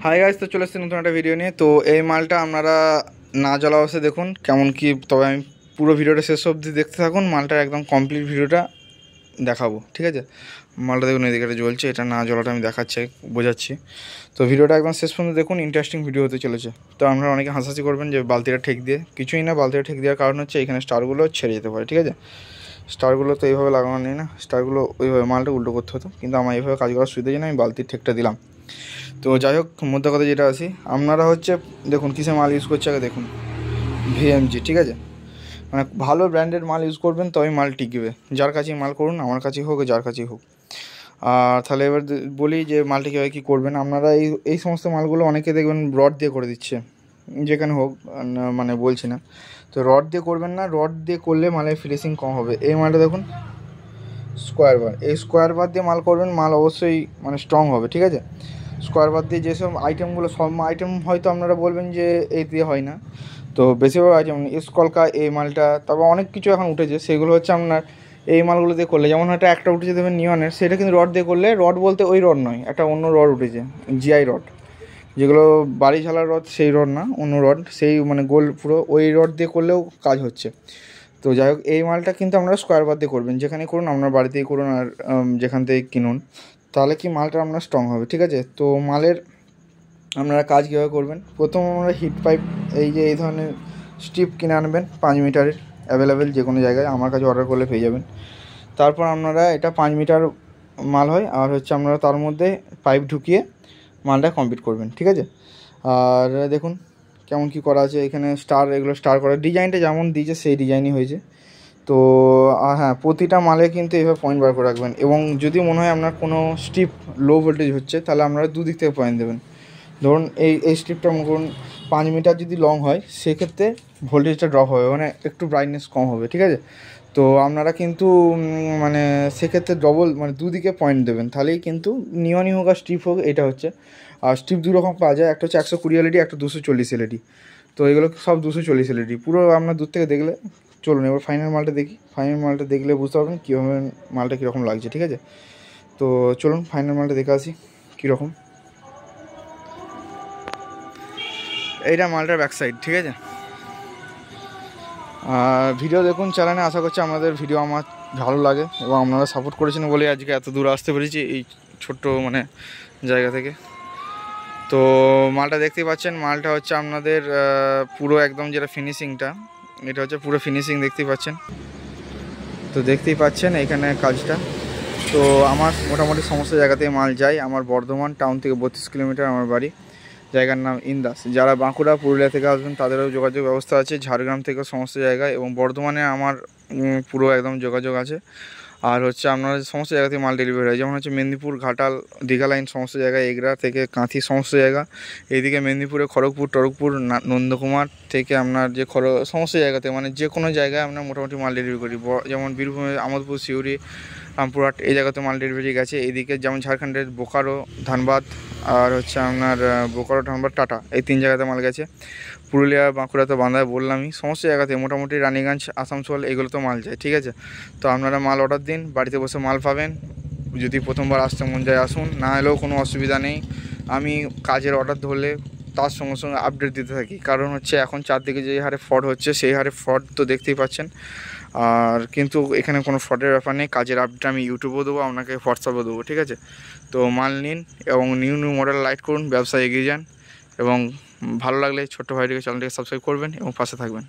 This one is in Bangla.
হাই গাইস, তো চলে এসেছি নতুন একটা ভিডিও নিয়ে। তো এই মালটা আপনারা না জ্বলা অবস্থা দেখুন কেমন কি, তবে আমি পুরো ভিডিওটা শেষ অবধি দেখতে থাকুন, মালটার একদম কমপ্লিট ভিডিওটা দেখাবো, ঠিক আছে। মালটা দেখুন এদিকে জ্বলছে, এটা না জ্বলাটা আমি দেখাচ্ছি, বোঝাচ্ছি। তো ভিডিওটা একদম শেষ পর্যন্ত দেখুন, ইন্টারেস্টিং ভিডিও হতে চলেছে। তো আপনারা অনেকে হাসাহাসি করবেন যে বালতিটা ঠেক দিয়ে, কিছুই না, বালতিটা ঠেক দেওয়ার কারণ হচ্ছে এখানে স্টারগুলো ছেড়ে যেতে পারে, ঠিক আছে। স্টারগুলো তো এইভাবে লাগানো নেই না, স্টারগুলো ওইভাবে মালটা উল্টো করতে হতো, কিন্তু আমার এইভাবে কাজ করার সুবিধা জন্য আমি বালতির ঠেকটা দিলাম। তো যাই হোক, মধ্যে কথা যেটা আসি, আপনারা হচ্ছে দেখুন কিসে মাল ইউজ করছে আগে দেখুন, ভিএমজি, ঠিক আছে। মানে ভালো ব্র্যান্ডের মাল ইউজ করবেন তবেই মাল টিকবে। যার কাছেই মাল করুন, আমার কাছেই হোক যার কাছেই হোক। আর তাহলে এবার বলি যে মালটা কীভাবে কী করবেন। আপনারা এই সমস্ত মালগুলো অনেকে দেখবেন রড দিয়ে করে দিচ্ছে, যেখানে হোক, মানে বলছি না। তো রড দিয়ে করবেন না, রড দিয়ে করলে মালের ফিনিশিং কম হবে। এই মালটা দেখুন স্কোয়ার বার, এই স্কোয়ার বার দিয়ে মাল করবেন, মাল অবশ্যই মানে স্ট্রং হবে, ঠিক আছে। স্কোয়ার বার দিয়ে যেসব আইটেমগুলো, সব আইটেম হয়তো আপনারা বলবেন যে এই দিয়ে হয় না, তো বেশিরভাগ আইটেম স্কলকা, এই মালটা, তারপর অনেক কিছু এখন উঠেছে, সেগুলো হচ্ছে আপনার এই মালগুলো দিয়ে করলে, যেমন হয়তো একটা উঠেছে দেবেন নিয়নের, সেটা কিন্তু রড দিয়ে করলে, রড বলতে ওই রড নয়, একটা অন্য রড উঠেছে, জিআই রড, যেগুলো বাড়ি ঝালার রড, সেই রড না, অন্য রড, সেই মানে গোল পুরো ওই রড দিয়ে করলেও কাজ হচ্ছে। তো যাই হোক, এই মালটা কিন্তু আপনারা স্কোয়ার বার দিয়ে করবেন, যেখানে করুন, আপনার বাড়িতেই করুন আর যেখান থেকে কিনুন, তাহলে কি মালটা আপনার স্ট্রং হবে, ঠিক আছে। তো মালের আপনারা কাজ কীভাবে করবেন, প্রথম আমরা হিট পাইপ, এই যে এই ধরনের স্ট্রিপ কিনে আনবেন 5 মিটারের, অ্যাভেলেবেল যে কোনো জায়গায়, আমার কাছে অর্ডার করলে পেয়ে যাবেন। তারপর আপনারা এটা 5 মিটার মাল হয়, আর হচ্ছে আপনারা তার মধ্যে পাইপ ঢুকিয়ে মালটা কমপ্লিট করবেন, ঠিক আছে। আর দেখুন কেমন কি করা আছে এখানে, স্টার, এগুলো স্টার করা, ডিজাইনটা যেমন দিয়েছে সেই ডিজাইনই হয়েছে। তো হ্যাঁ, প্রতিটা মালে কিন্তু এইভাবে পয়েন্ট বার করে রাখবেন, এবং যদি মনে হয় আপনার কোনো স্ট্রিপ লো ভোল্টেজ হচ্ছে, তাহলে আপনারা দুদিক থেকে পয়েন্ট দেবেন। ধরুন এই স্ট্রিপটা মনে করুন 5 মিটার যদি লং হয়, সেক্ষেত্রে ভোল্টেজটা ড্রপ হবে, মানে একটু ব্রাইটনেস কম হবে, ঠিক আছে। তো আপনারা কিন্তু মানে সেক্ষেত্রে ডবল, মানে দুদিকে পয়েন্ট দেবেন, তাহলেই কিন্তু নিয়নই হোক আর স্ট্রিপ হোক, এটা হচ্ছে। আর স্ট্রিপ দু রকম পাওয়া যায়, একটা হচ্ছে 120 এলইডি, একটা 240 এলইডি। তো এগুলো সব 240 এলইডি, পুরো আপনার দূর থেকে দেখলে। চলুন এবার ফাইনাল মালটা দেখি, ফাইনাল মালটা দেখলে বুঝতে পারবেন কীভাবে মালটা কীরকম লাগছে, ঠিক আছে। তো চলুন ফাইনাল মালটা দেখে আসি কীরকম। এইটা মালটার ব্যাক সাইড, ঠিক আছে। ভিডিও দেখুন চ্যানেলে, আশা করছি আমাদের ভিডিও আমার ভালো লাগে এবং আপনারা সাপোর্ট করেছেন বলে আজকে এত দূর আসতে পেরেছি এই ছোট্ট মানে জায়গা থেকে। তো মালটা দেখতেই পাচ্ছেন, মালটা হচ্ছে আপনাদের পুরো একদম যেটা ফিনিশিংটা, এটা হচ্ছে পুরো ফিনিশিং দেখতেই পাচ্ছেন। তো দেখতেই পাচ্ছেন এইখানে কাজটা। তো আমার মোটামুটি সমস্ত জায়গাতেই মাল যায়। আমার বর্ধমান টাউন থেকে 32 কিলোমিটার আমার বাড়ি, জায়গার নাম ইন্দাস। যারা বাঁকুড়া পুরুলিয়া থেকে আসবেন তাদেরও যোগাযোগ ব্যবস্থা আছে, ঝাড়গ্রাম থেকে সমস্ত জায়গায়, এবং বর্ধমানে আমার পুরো একদম যোগাযোগ আছে। আর হচ্ছে আপনার সমস্ত জায়গা থেকে মাল ডেলিভারি হয়, যেমন হচ্ছে মেদিনীপুর, ঘাটাল, দীঘা লাইন সমস্ত জায়গায়, এগরা থেকে কাঁথি সমস্ত জায়গা, এইদিকে মেদিনীপুরে খড়গপুর, টরকপুর, নন্দকুমার থেকে আপনার যে সমস্ত জায়গাতে, মানে যে কোনো জায়গায় আমরা মোটামুটি মাল ডেলিভারি করি। যেমন বীরভূমে আমোদপুর, সিউড়ি, রামপুরহাট, এই জায়গাতে মাল ডেলিভারি গেছে। এইদিকে যেমন ঝাড়খণ্ডের বোকারো, ধানবাদ, আর হচ্ছে আপনার বোকারো, ধানবাদ, টাটা, এই 3 জায়গাতে মাল গেছে। পুরুলিয়া, বাঁকুড়া তো বাঁধায় বললামই, সমস্ত জায়গাতে মোটামুটি রানীগঞ্জ, আসানসোল, এগুলো তো মাল যায়, ঠিক আছে। তো আপনারা মাল অর্ডার দিন, বাড়িতে বসে মাল পাবেন। যদি প্রথমবার আসতে মন যায় আসুন, না এলেও কোনো অসুবিধা নেই। আমি কাজের অর্ডার ধরলে তার সঙ্গে সঙ্গে আপডেট দিতে থাকি, কারণ হচ্ছে এখন চারদিকে যে হারে ফ্রড হচ্ছে, সেই হারে ফ্রড তো দেখতেই পাচ্ছেন। আর কিন্তু এখানে কোনো ফ্রডের ব্যাপার নেই, কাজের আপডেট আমি ইউটিউবেও দেবো, আপনাকে হোয়াটসঅ্যাপেও দেবো, ঠিক আছে। তো মাল নিন এবং নিউ নিউ মডেল লাইট করুন, ব্যবসায় এগিয়ে যান, এবং ভালো লাগলে ছোট্ট ভাইটিকে চ্যানেলটিকে সাবস্ক্রাইব করবেন এবং পাশে থাকবেন।